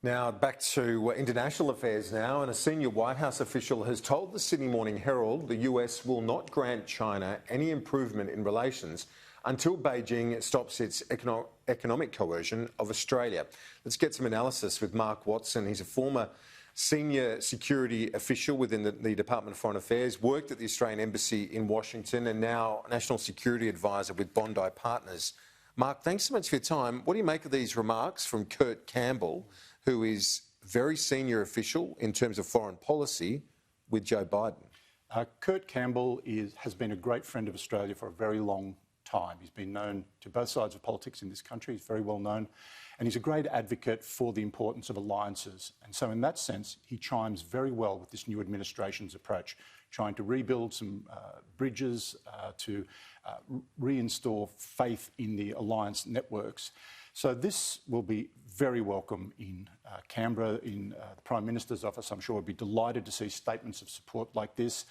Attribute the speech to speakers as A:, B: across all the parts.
A: Now, back to international affairs now, and a senior White House official has told the Sydney Morning Herald the US will not grant China any improvement in relations until Beijing stops its economic coercion of Australia. Let's get some analysis with Mark Watson. He's a former senior security official within the Department of Foreign Affairs, worked at the Australian Embassy in Washington, and now National Security Advisor with Bondi Partners. Mark, thanks so much for your time. What do you make of these remarks from Kurt Campbell, who is a very senior official in terms of foreign policy with Joe Biden?
B: Kurt Campbell has been a great friend of Australia for a very long time. He's been known to both sides of politics in this country. He's very well known. And he's a great advocate for the importance of alliances. And so in that sense, he chimes very well with this new administration's approach, trying to rebuild some bridges, to reinstall faith in the alliance networks. So this will be very welcome in Canberra, in the Prime Minister's office. I'm sure would be delighted to see statements of support like this.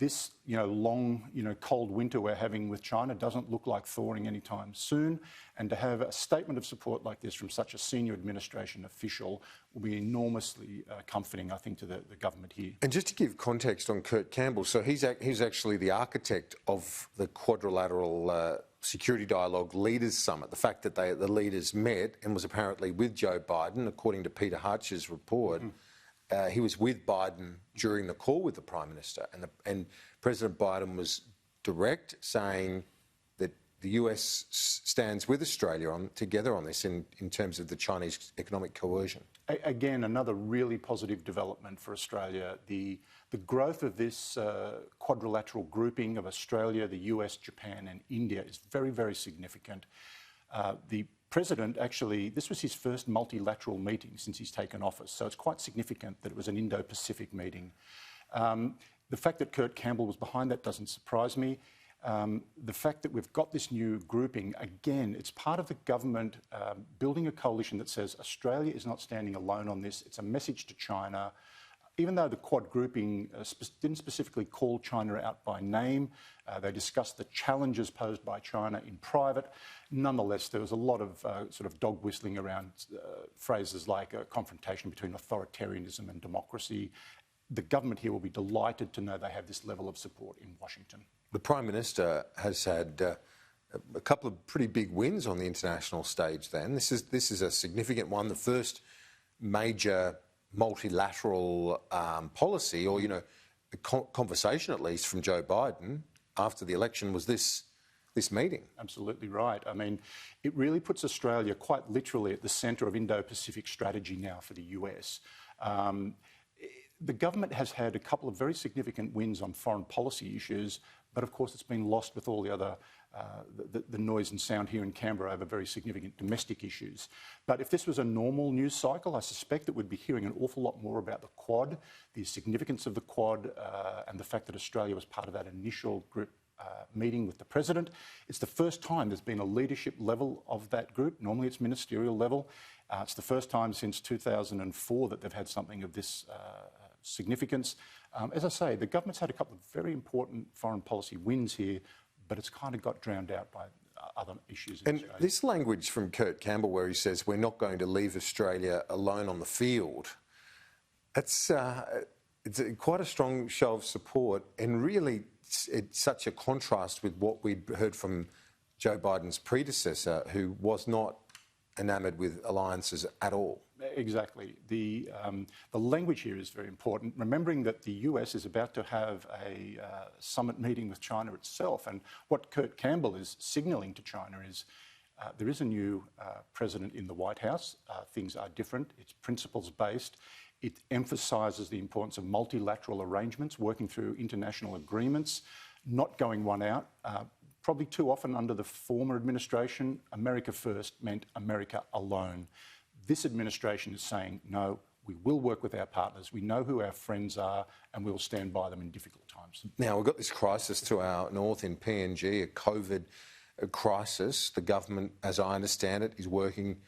B: This, long, cold winter we're having with China doesn't look like thawing anytime soon. And to have a statement of support like this from such a senior administration official will be enormously comforting, I think, to the government here.
A: And just to give context on Kurt Campbell, so he's actually the architect of the quadrilateral Security Dialogue Leaders Summit. The fact that the leaders met and was apparently with Joe Biden, according to Peter Hartch's report. He was with Biden during the call with the Prime Minister, and President Biden was direct, saying that the US stands with Australia together on this in terms of the Chinese economic coercion.
B: Again, another really positive development for Australia. The growth of this quadrilateral grouping of Australia, the US, Japan and India is very, very significant. The President actually, this was his first multilateral meeting since he's taken office, so it's quite significant that it was an Indo-Pacific meeting. The fact that Kurt Campbell was behind that doesn't surprise me. The fact that we've got this new grouping, again, it's part of the government building a coalition that says Australia is not standing alone on this. It's a message to China. Even though the Quad grouping didn't specifically call China out by name, they discussed the challenges posed by China in private. Nonetheless, there was a lot of sort of dog whistling around phrases like a confrontation between authoritarianism and democracy. The government here will be delighted to know they have this level of support in Washington.
A: The Prime Minister has had a couple of pretty big wins on the international stage then. This is a significant one, the first major multilateral policy, or a conversation at least, from Joe Biden after the election was this meeting.
B: Absolutely right. I mean, it really puts Australia quite literally at the centre of Indo-Pacific strategy now for the US. The government has had a couple of very significant wins on foreign policy issues, but of course it's been lost with all the other the noise and sound here in Canberra over very significant domestic issues. But if this was a normal news cycle, I suspect that we'd be hearing an awful lot more about the Quad, the significance of the Quad, and the fact that Australia was part of that initial group meeting with the President. It's the first time there's been a leadership level of that group. Normally it's ministerial level. It's the first time since 2004 that they've had something of this significance. As I say, the government's had a couple of very important foreign policy wins here, but it's kind of got drowned out by other issues.
A: And this language from Kurt Campbell where he says we're not going to leave Australia alone on the field, it's quite a strong show of support, and really it's such a contrast with what we'd heard from Joe Biden's predecessor, who was not enamoured with alliances at all.
B: Exactly. The language here is very important, remembering that the US is about to have a summit meeting with China itself, and what Kurt Campbell is signalling to China is there is a new president in the White House. Things are different. It's principles-based. It emphasises the importance of multilateral arrangements, working through international agreements, not going one out. Probably too often under the former administration, America first meant America alone. This administration is saying, no, we will work with our partners, we know who our friends are, and we'll stand by them in difficult times.
A: Now, we've got this crisis to our north in PNG, a COVID crisis. The government, as I understand it, is working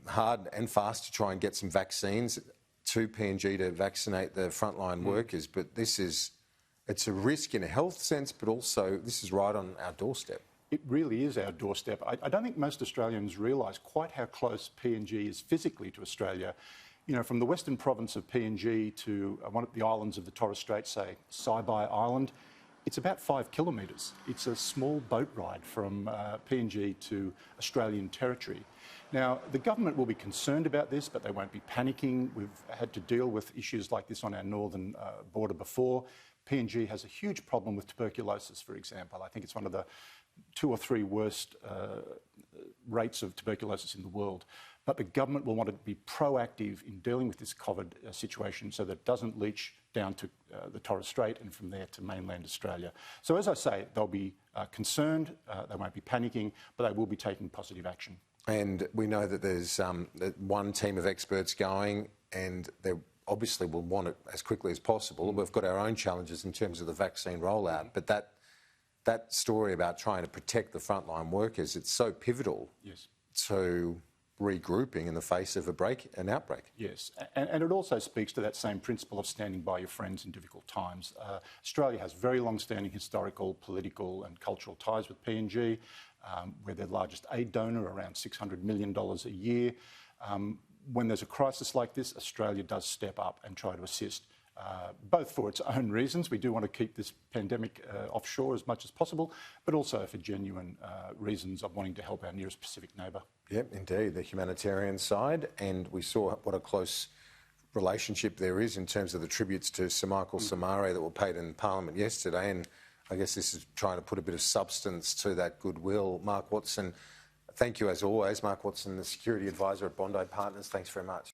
A: hard and fast to try and get some vaccines to PNG to vaccinate the frontline workers. But it's a risk in a health sense, but also this is right on our doorstep.
B: it really is our doorstep. I don't think most Australians realise quite how close PNG is physically to Australia. You know, from the western province of PNG to one of the islands of the Torres Strait, say Saibai Island, it's about 5 kilometres. It's a small boat ride from PNG to Australian territory. Now, the government will be concerned about this, but they won't be panicking. We've had to deal with issues like this on our northern border before. PNG has a huge problem with tuberculosis, for example. I think it's one of the 2 or 3 worst rates of tuberculosis in the world. But the government will want to be proactive in dealing with this COVID situation so that it doesn't leach down to the Torres Strait and from there to mainland Australia. So as I say, they'll be concerned, they won't be panicking, but they will be taking positive action.
A: And we know that there's one team of experts going, and they obviously will want it as quickly as possible. We've got our own challenges in terms of the vaccine rollout, but that story about trying to protect the frontline workers, it's so pivotal to regrouping in the face of an outbreak.
B: Yes, and it also speaks to that same principle of standing by your friends in difficult times. Australia has very long-standing historical, political and cultural ties with PNG. We're their largest aid donor, around $600 million a year. When there's a crisis like this, Australia does step up and try to assist, both for its own reasons. We do want to keep this pandemic offshore as much as possible, but also for genuine reasons of wanting to help our nearest Pacific neighbour.
A: Yep, indeed, the humanitarian side, and we saw what a close relationship there is in terms of the tributes to Sir Michael Somare that were paid in Parliament yesterday, and I guess this is trying to put a bit of substance to that goodwill. Mark Watson, thank you as always. Mark Watson, the Security Advisor at Bondi Partners, thanks very much.